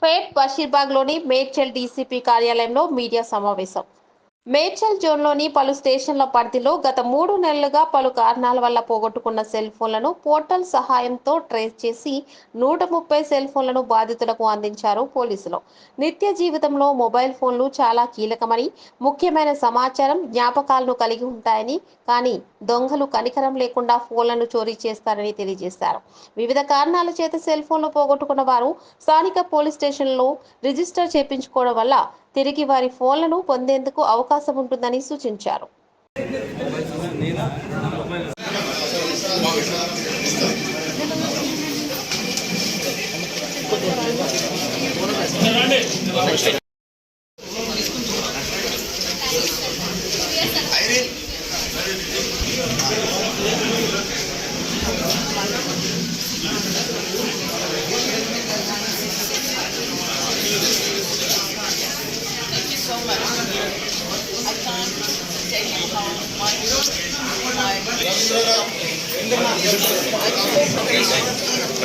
పేట్ బషీర్బాగ్లోని Medchal DCP కార్యాలయంలో media సమావేశం. మేడ్చల్ జోన్లోని పలు స్టేషన్ల పరిధిలో గత 3 నెలలుగా పలు కారణాల వల్ల పోగొట్టుకున్న సెల్ ఫోన్లను పోర్టల్ సహాయంతో ట్రేస్ చేసి 130 సెల్ ఫోన్లను బాధితులకు అందించారు పోలీసులు. నిత్య జీవితంలో మొబైల్ ఫోన్లు చాలా కీలకమని, ముఖ్యమైన సమాచారం, జ్ఞాపకాలను కలిగి ఉంటాయని, కానీ దొంగలు కనికరం లేకుండా ఫోన్లను చోరీ చేస్తారని తెలియజేశారు. వివిధ కారణాల చేత సెల్ ఫోన్లు పోగొట్టుకున్న వారు స్థానిక పోలీస్ స్టేషన్లో రిజిస్టర్ చేయించుకోవడం వల్ల తిరిగి వారి ఫోన్లను పొందేందుకు అవకాశం ఉంటుందని సూచించారు.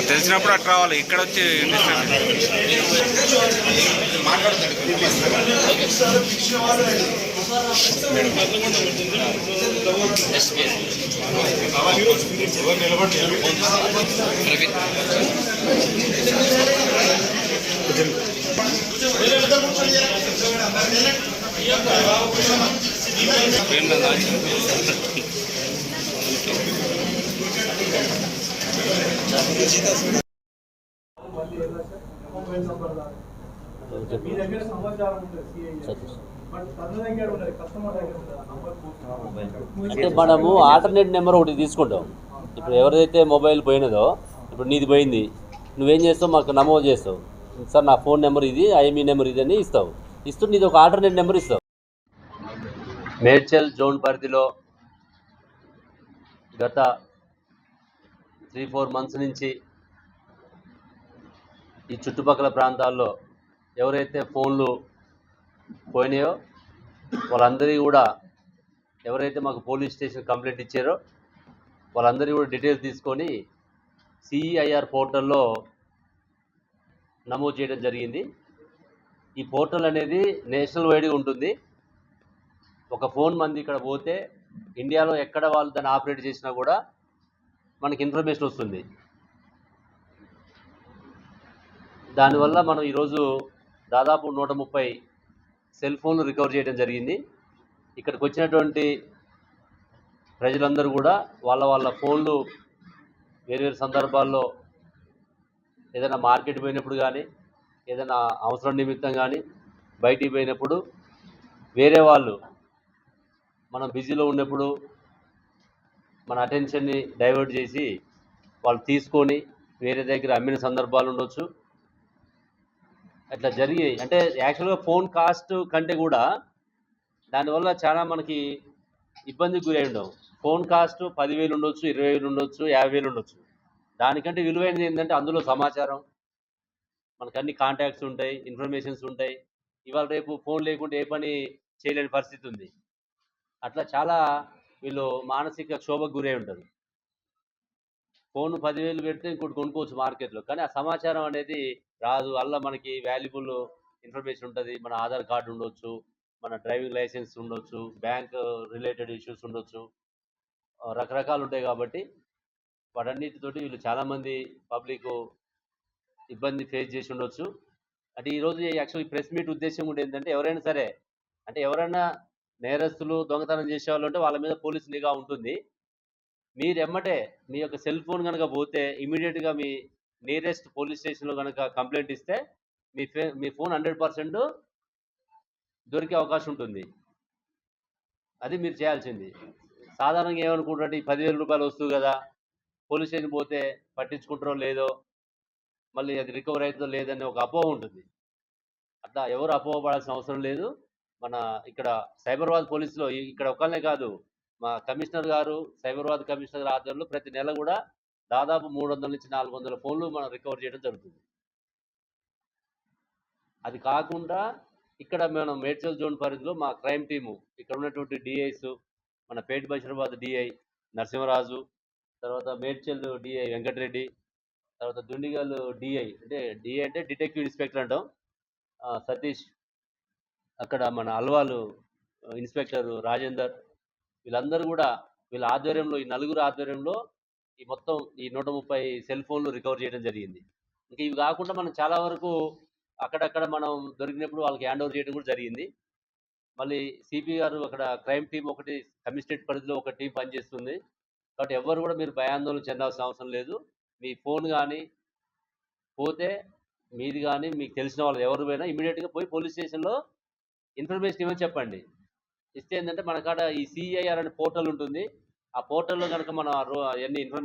తెలిసినప్పుడు అట్లా రావాలి. ఇక్కడ వచ్చి అంటే మనము ఆల్టర్నేట్ నెంబర్ ఒకటి తీసుకుంటాం. ఇప్పుడు ఎవరిదైతే మొబైల్ పోయినదో, ఇప్పుడు నీది పోయింది, నువ్వేం చేస్తావు, మాకు నమోదు చేస్తావు. సార్ నా ఫోన్ నెంబర్ ఇది, ఐఎంఈ నెంబర్ ఇది అని ఇస్తావు. ఇస్తూ నీది ఒక ఆల్టర్నేట్ నెంబర్ ఇస్తావు. మేడ్చల్ జోన్ పరిధిలో గత 3-4 మంత్స్ నుంచి ఈ చుట్టుపక్కల ప్రాంతాల్లో ఎవరైతే ఫోన్లు పోయినాయో వాళ్ళందరికీ కూడా, ఎవరైతే మాకు పోలీస్ స్టేషన్ కంప్లైంట్ ఇచ్చారో వాళ్ళందరికీ కూడా డీటెయిల్స్ తీసుకొని సిఈఐఆర్ పోర్టల్లో నమోదు చేయడం జరిగింది. ఈ పోర్టల్ అనేది నేషనల్ వైడ్గా ఉంటుంది. ఒక ఫోన్ మంది ఇక్కడ పోతే ఇండియాలో ఎక్కడ వాళ్ళు దాన్ని ఆపరేట్ చేసినా కూడా మనకి ఇన్ఫర్మేషన్ వస్తుంది. దానివల్ల మనం ఈరోజు దాదాపు 130 సెల్ ఫోన్లు రికవర్ చేయడం జరిగింది. ఇక్కడికి వచ్చినటువంటి ప్రజలందరూ కూడా వాళ్ళ ఫోన్లు వేరు సందర్భాల్లో ఏదైనా మార్కెట్ పోయినప్పుడు కానీ, ఏదైనా అవసరం నిమిత్తం కానీ బయటికి పోయినప్పుడు వేరే వాళ్ళు మనం బిజీలో ఉన్నప్పుడు మన అటెన్షన్ని డైవర్ట్ చేసి వాళ్ళు తీసుకొని వేరే దగ్గర అమ్మిన సందర్భాలు ఉండొచ్చు. అట్లా జరిగి, అంటే యాక్చువల్గా ఫోన్ కాస్ట్ కంటే కూడా దానివల్ల చాలా మనకి ఇబ్బందికి గురై ఉండవు. ఫోన్ కాస్ట్ 10,000 ఉండొచ్చు, 20,000 ఉండొచ్చు, 50,000 ఉండొచ్చు. దానికంటే విలువైనది ఏంటంటే అందులో సమాచారం, మనకు అన్ని కాంటాక్ట్స్ ఉంటాయి, ఇన్ఫర్మేషన్స్ ఉంటాయి. ఇవాళ రేపు ఫోన్ లేకుంటే ఏ పని చేయలేని పరిస్థితి ఉంది. అట్లా చాలా వీళ్ళు మానసిక క్షోభకు గురై ఉంటారు. ఫోన్ 10,000 పెడితే ఇంకోటి కొనుక్కోవచ్చు మార్కెట్లో, కానీ ఆ సమాచారం అనేది రాదు. అలా మనకి వాల్యుబుల్ ఇన్ఫర్మేషన్ ఉంటుంది. మన ఆధార్ కార్డు ఉండొచ్చు, మన డ్రైవింగ్ లైసెన్స్ ఉండొచ్చు, బ్యాంక్ రిలేటెడ్ ఇష్యూస్ ఉండొచ్చు, రకరకాలు ఉంటాయి. కాబట్టి వాటన్నిటితోటి వీళ్ళు చాలామంది పబ్లిక్ ఇబ్బంది ఫేస్ చేసి ఉండొచ్చు. అంటే ఈరోజు యాక్చువల్లీ ప్రెస్ మీట్ ఉద్దేశం కూడా ఏంటంటే, ఎవరైనా సరే, అంటే ఎవరైనా నేరస్తులు దొంగతనం చేసేవాళ్ళు ఉంటే వాళ్ళ మీద పోలీసు నిఘా ఉంటుంది. మీరు ఎమ్మటే మీ యొక్క సెల్ ఫోన్ కనుక పోతే ఇమీడియట్గా మీ నియరెస్ట్ పోలీస్ స్టేషన్లో కనుక కంప్లైంట్ ఇస్తే మీ ఫోన్ 100% దొరికే అవకాశం ఉంటుంది. అది మీరు చేయాల్సింది. సాధారణంగా ఏమనుకుంటారంటే, ఈ 10,000 రూపాయలు వస్తుంది కదా, పోలీస్ స్టేషన్ పోతే పట్టించుకుంటారో లేదో, మళ్ళీ అది రికవర్ అవుతుందో లేదని ఒక అపోహ ఉంటుంది. అట్లా ఎవరు అపోహపడాల్సిన అవసరం లేదు. మన ఇక్కడ సైబరాబాద్ పోలీసులో ఇక్కడ ఒకళ్ళనే కాదు, మా కమిషనర్ గారు, సైబరాబాద్ కమిషనర్ ఆధ్వర్యంలో ప్రతి నెల కూడా దాదాపు 300 నుంచి 400 ఫోన్లు మనం రికవర్ చేయడం జరుగుతుంది. అది కాకుండా ఇక్కడ మనం మేడ్చల్ జోన్ పరిధిలో మా క్రైమ్ టీము, ఇక్కడ ఉన్నటువంటి డిఐస్, మన పేట్ బషీరాబాద్ డిఐ నరసింహరాజు, తర్వాత మేడ్చల్ డిఐ వెంకటరెడ్డి, తర్వాత దుండిగల్ డిఐ అంటే డిటెక్టివ్ ఇన్స్పెక్టర్ అంటాం, సతీష్, అక్కడ మన అల్వాలు ఇన్స్పెక్టర్ రాజేందర్, వీళ్ళందరూ కూడా వీళ్ళ ఆధ్వర్యంలో, ఈ నలుగురు ఆధ్వర్యంలో ఈ మొత్తం ఈ 130 సెల్ ఫోన్లు రికవర్ చేయడం జరిగింది. ఇంకా ఇవి కాకుండా మనం చాలా వరకు అక్కడక్కడ మనం దొరికినప్పుడు వాళ్ళకి హ్యాండ్ ఓవర్ చేయడం కూడా జరిగింది. మళ్ళీ సిపి గారు అక్కడ క్రైమ్ టీం ఒకటి కమిషనరేట్ పరిధిలో ఒక టీం పనిచేస్తుంది. కాబట్టి ఎవ్వరు కూడా మీరు భయాందోళన చెందాల్సిన అవసరం లేదు. మీ ఫోన్ కానీ పోతే మీది కానీ మీకు తెలిసిన వాళ్ళు ఎవరు పోయినా ఇమీడియట్గా పోయి పోలీస్ స్టేషన్లో ఇన్ఫర్మేషన్ ఇవ్వని చెప్పండి. ఇస్తే ఏంటంటే మన కాడ ఈ సిఐఆర్ అనే పోర్టల్ ఉంటుంది. ఆ పోర్టల్లో కనుక మనం ఎన్ని ఇన్ఫర్మేషన్